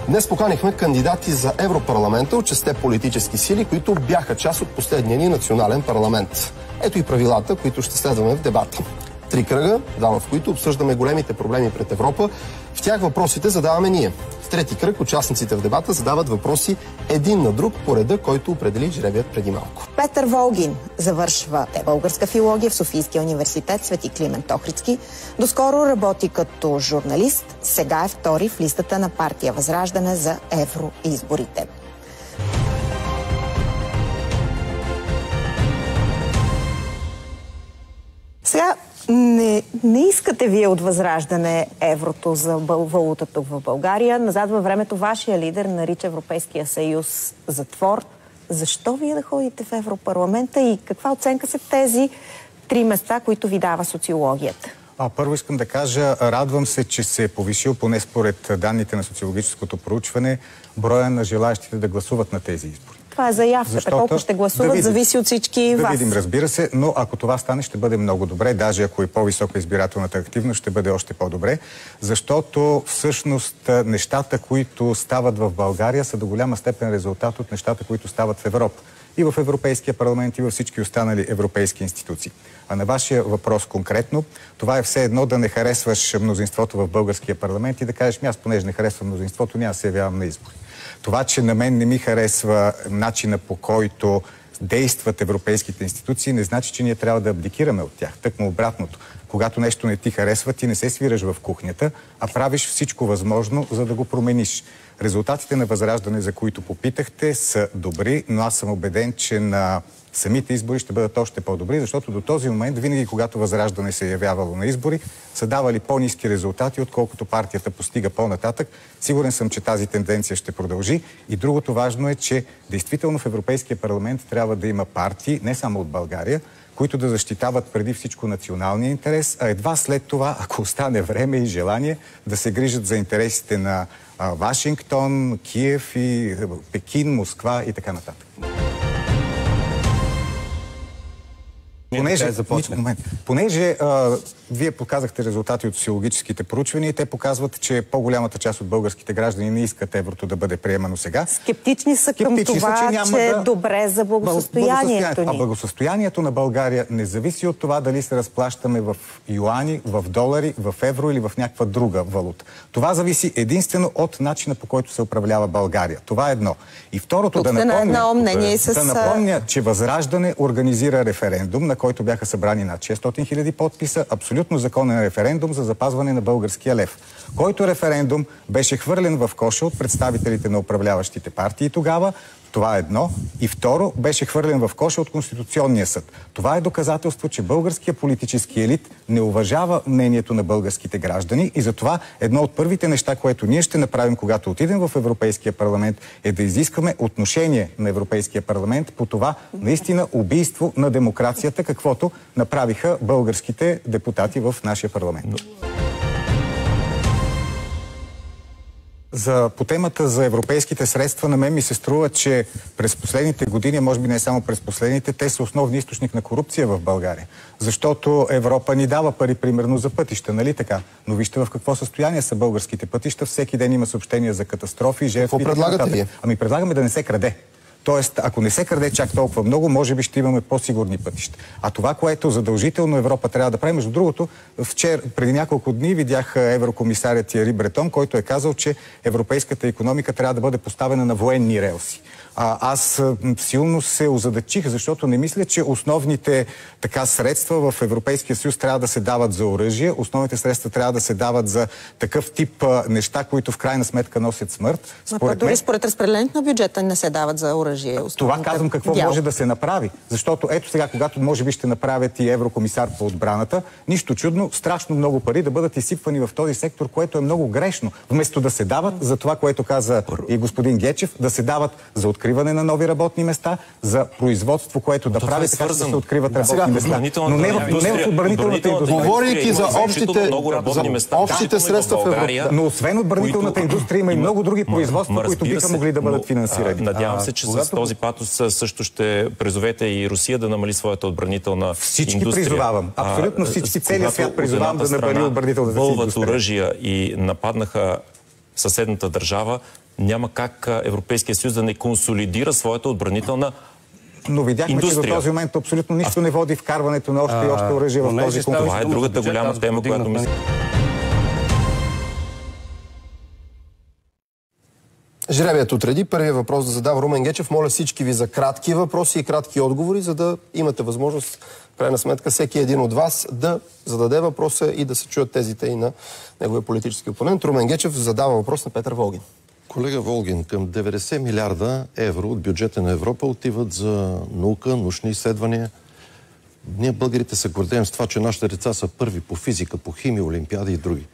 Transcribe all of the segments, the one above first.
Днес поканихме кандидати за Европарламента от 6 политически сили, които бяха част от последния ни национален парламент. Ето и правилата, които ще следваме в дебата. 3 кръга, в които обсъждаме големите проблеми пред Европа. В тях въпросите задаваме ние. В трети кръг участниците в дебата задават въпроси един на друг по реда, който определи жребият преди малко. Петър Волгин завършва българска филология в Софийския университет Свети Климент Охридски. Доскоро работи като журналист, сега е втори в листата на партия Възраждане за евроизборите. Сега не искате вие от Възраждане еврото за валута тук в България. Назад във времето вашия лидер нарича Европейския съюз затвор. Защо вие да ходите в Европарламента и каква оценка са тези 3 места, които ви дава социологията? Първо искам да кажа, радвам се, че се е повишил, поне според данните на социологическото проучване, броя на желаящите да гласуват на тези избори. Това е заявката. Колко ще гласуват, зависи от всички вас. Да видим, разбира се, но ако това стане, ще бъде много добре. Даже ако е по-висока избирателната активност, ще бъде още по-добре. Защото всъщност нещата, които стават в България, са до голяма степен резултат от нещата, които стават в Европа. И в Европейския парламент, и във всички останали европейски институции. А на вашия въпрос конкретно, това е все едно да не харесваш мнозинството в българския парламент и да кажеш, аз понеже не харесвам мнозинството, няма да се явявам на избори. Това, че на мен не ми харесва начина, по който действат европейските институции, не значи, че ние трябва да абдикираме от тях. Тъкмо обратното. Когато нещо не ти харесва, ти не се свираш в кухнята, а правиш всичко възможно, за да го промениш. Резултатите на Възраждане, за които попитахте, са добри, но аз съм убеден, че на самите избори ще бъдат още по-добри, защото до този момент, винаги когато Възраждане се е явявало на избори, са давали по-ниски резултати, отколкото партията постига по-нататък. Сигурен съм, че тази тенденция ще продължи. И другото важно е, че действително в Европейския парламент трябва да има партии, не само от България, които да защитават преди всичко националния интерес, а едва след това, ако остане време и желание, да се грижат за интересите на Вашингтон, Киев и Пекин, Москва и така нататък. Понеже вие показахте резултати от социологическите проучвания, те показват, че по-голямата част от българските граждани не искат еврото да бъде приемано сега. Скептични са към това, че е добре за благосъстоянието ни. А благосъстоянието на България не зависи от това дали се разплащаме в юани, в долари, в евро или в някаква друга валута. Това зависи единствено от начина, по който се управлява България. Това е едно. И второто, да напомня, че Възраждане организира референдум, на който бяха събрани над 600 000 подписа, абсолютно законен референдум за запазване на българския лев, който референдум беше хвърлен в коша от представителите на управляващите партии тогава. Това е едно. И второ, беше хвърлен в коша от Конституционния съд. Това е доказателство, че българският политически елит не уважава мнението на българските граждани и затова едно от първите неща, което ние ще направим, когато отидем в Европейския парламент, е да изискаме отношение на Европейския парламент по това наистина убийство на демокрацията, каквото направиха българските депутати в нашия парламент. По темата за европейските средства, на мен ми се струва, че през последните години, може би не само през последните, те са основни източник на корупция в България. Защото Европа ни дава пари, примерно, за пътища, нали така? Но вижте в какво състояние са българските пътища. Всеки ден има съобщения за катастрофи, жертви. Какво предлагате вие? Ами предлагаме да не се краде. Тоест, ако не се краде чак толкова много, може би ще имаме по-сигурни пътища. А това, което задължително Европа трябва да прави, между другото, преди няколко дни видях еврокомисарят Тиери Бретон, който е казал, че европейската икономика трябва да бъде поставена на военни релси. Аз силно се озадачих, защото не мисля, че основните средства в Европейския съюз трябва да се дават за оръжие. Основните средства трябва да се дават за такъв тип неща, които в крайна сметка носят смърт. Според разпределението на бюджета не се дават за оръжие. Това казвам какво може да се направи. Защото ето сега, когато може би ще направят и еврокомисар по отбраната, нищо чудно, страшно много пари да бъдат изсипвани в този сектор, което е много грешно. Вместо да се дават за това, което каза и господин Гечев, да се дават за откриване на нови работни места, за производство, което да прави така, да се откриват работни места. Но не в отбранителната индустрия. Говорейки за общите средства в Европа. Но освен отбранителната индустрия има и много други производства, които биха могли да бъдат финансирани. Надявам се, че с този патос също ще призовете и Русия да намали своята отбранителна индустрия. Всички призовавам. Абсолютно всички. Целият свят призовавам да намали отбранителната индустрия. Вълват оръжия и нападнаха съседната държава, няма как Европейския съюз да не консолидира своята отбранителна Но видяхме, индустрия. че до този момент абсолютно нищо не води вкарването на още и още оръжие в този конфликт. Това е другата голяма тема, която мисля. Жребият отреди. Първият въпрос да задава Румен Гечев. Моля всички ви за кратки въпроси и кратки отговори, за да имате възможност, в крайна сметка, всеки един от вас да зададе въпроса и да се чуят тезите и на неговия политически опонент. Румен Гечев задава въпрос на Петър Волгин. Колега Волгин, към 90 милиарда евро от бюджета на Европа отиват за наука, научни изследвания. Ние българите се гордеем с това, че нашите деца са първи по физика, по химия, олимпиади и други.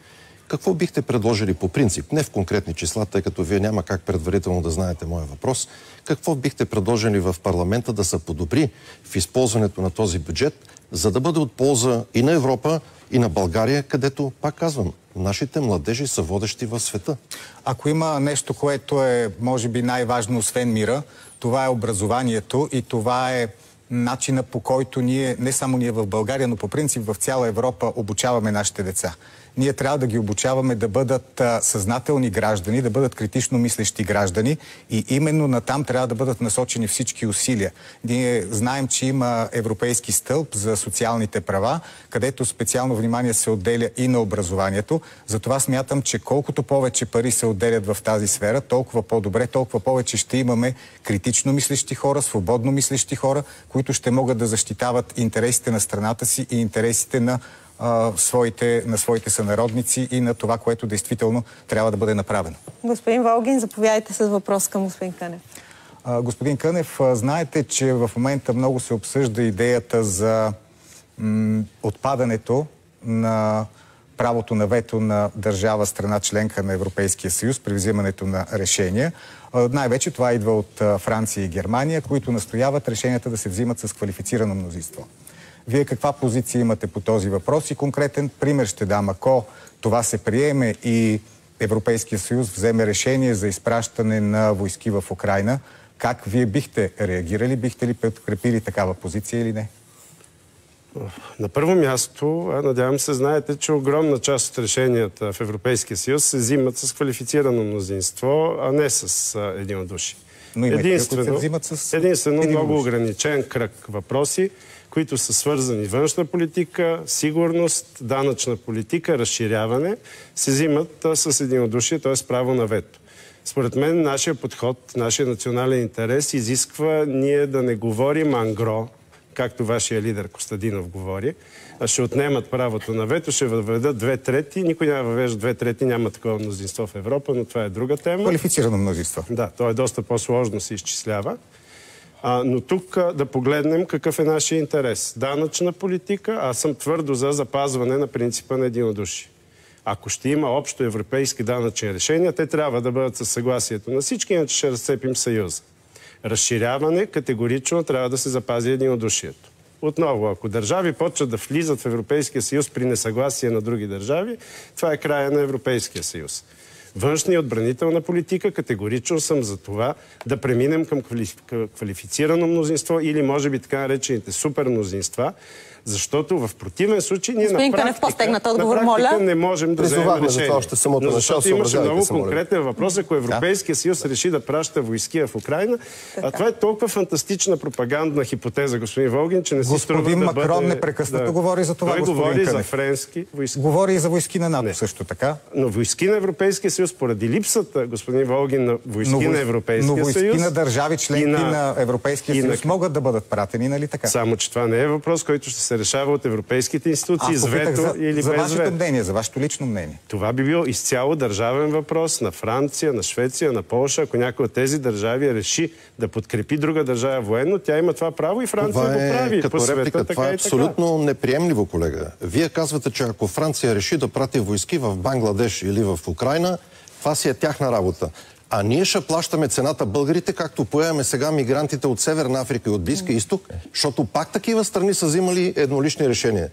Какво бихте предложили по принцип, не в конкретни числа, тъй като вие няма как предварително да знаете моя въпрос, какво бихте предложили в парламента да се подобри в използването на този бюджет, за да бъде от полза и на Европа, и на България, където, пак казвам, нашите младежи са водещи в света? Ако има нещо, което е, може би, най-важно освен мира, това е образованието и това е начина, по който ние, не само ние в България, но по принцип в цяла Европа обучаваме нашите деца. Ние трябва да ги обучаваме да бъдат съзнателни граждани, да бъдат критично мислещи граждани и именно натам трябва да бъдат насочени всички усилия. Ние знаем, че има европейски стълб за социалните права, където специално внимание се отделя и на образованието. Затова смятам, че колкото повече пари се отделят в тази сфера, толкова по-добре, толкова повече ще имаме критично мислещи хора, свободно мислещи хора, които ще могат да защитават интересите на страната си и интересите на своите сънародници и на това, което действително трябва да бъде направено. Господин Волгин, заповядайте с въпрос към господин Кънев. Господин Кънев, знаете, че в момента много се обсъжда идеята за отпадането на правото на вето на държава, страна членка на Европейския съюз при взимането на решения. Най-вече това идва от Франция и Германия, които настояват решенията да се взимат с квалифицирано мнозинство. Вие каква позиция имате по този въпрос и конкретен пример ще дам. Ако това се приеме и Европейския съюз вземе решение за изпращане на войски в Украйна, как вие бихте реагирали? Бихте ли подкрепили такава позиция или не? На първо място, надявам се, знаете, че огромна част от решенията в Европейския съюз се взимат с квалифицирано мнозинство, а не с единодушие. Но единствено много ограничен кръг въпроси, които са свързани външна политика, сигурност, данъчна политика, разширяване, се взимат с единодушие, т.е. право на вето. Според мен, нашия подход, нашия национален интерес изисква ние да не говорим ангро, както вашия лидер Костадинов говори, а ще отнемат правото на вето, ще въведат 2/3. Никой няма въвежда 2/3, няма такова мнозинство в Европа, но това е друга тема. Квалифицирано мнозинство. Да, то е доста по-сложно се изчислява. Но тук да погледнем какъв е нашия интерес. Данъчна политика, аз съм твърдо за запазване на принципа на единодушие. Ако ще има общо европейски данъчни решения, те трябва да бъдат със съгласието на всички, иначе ще разцепим съюза. Разширяване категорично трябва да се запази единодушието. Отново, ако държави почват да влизат в Европейския съюз при несъгласие на други държави, това е края на Европейския съюз. Външна и отбранителна политика, категорично съм за това да преминем към квалифицирано мнозинство или може би така наречените супер мнозинства, защото в противен случай ние на практика не можем да вземем решение. Но защото имаше много конкретен въпрос, ако Европейския съюз реши да праща войски в Украйна. А това е толкова фантастична пропагандна хипотеза, господин Волгин, че не си струва да бъде... Господин Макрон непрекъснато говори за това, той говори за френски войски. Говори и за войски на НАТО също така. Но войски на Европейския съюз, поради липсата, господин Волгин, на войски на Европейския съюз... Но войски на държави членки на Европейския съюз могат да бъдат пратени, нали така? Само, че това не е въпрос, който ще се решава от европейските институции с вето или без вето. За вашето мнение, за вашето лично мнение. Това би бил изцяло държавен въпрос на Франция, на Швеция, на Полша. Ако някой от тези държави реши да подкрепи друга държава военно, тя има това право и Франция го прави. Като реплика, това е абсолютно неприемливо, колега. Вие казвате, че ако Франция реши да прати войски в Бангладеш или в Украйна, това си е тяхна работа. А ние ще плащаме цената българите, както поемаме сега мигрантите от Северна Африка и от Близкия изток, защото пак такива страни са взимали еднолични решения.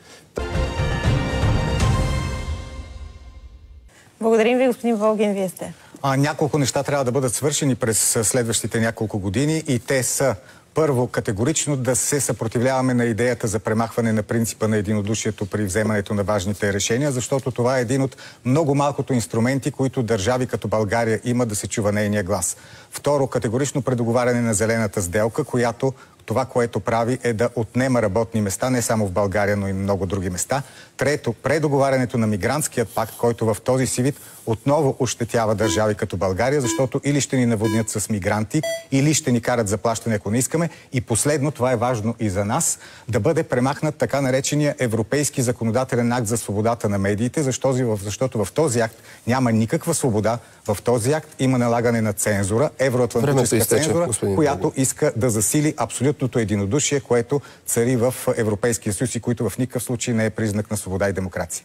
Благодарим ви, господин Волгин, вие сте. Няколко неща трябва да бъдат свършени през следващите няколко години и те са: Първо, категорично да се съпротивляваме на идеята за премахване на принципа на единодушието при вземането на важните решения, защото това е един от много малкото инструменти, които държави като България има да се чува нейния глас. Второ, категорично предоговаряне на зелената сделка, която това, което прави, е да отнема работни места, не само в България, но и много други места. Трето, предоговарянето на мигрантският пакт, който в този си вид отново ощетява държави като България, защото или ще ни наводнят с мигранти, или ще ни карат заплащане, ако не искаме. И последно, това е важно и за нас, да бъде премахнат така наречения Европейски законодателен акт за свободата на медиите, защото в този акт няма никаква свобода. В този акт има налагане на цензура, евроатлантическа цензура, която иска да засили абсолютното единодушие, което цари в Европейския съюз и което в никакъв случай не е признак на свобода и демокрация.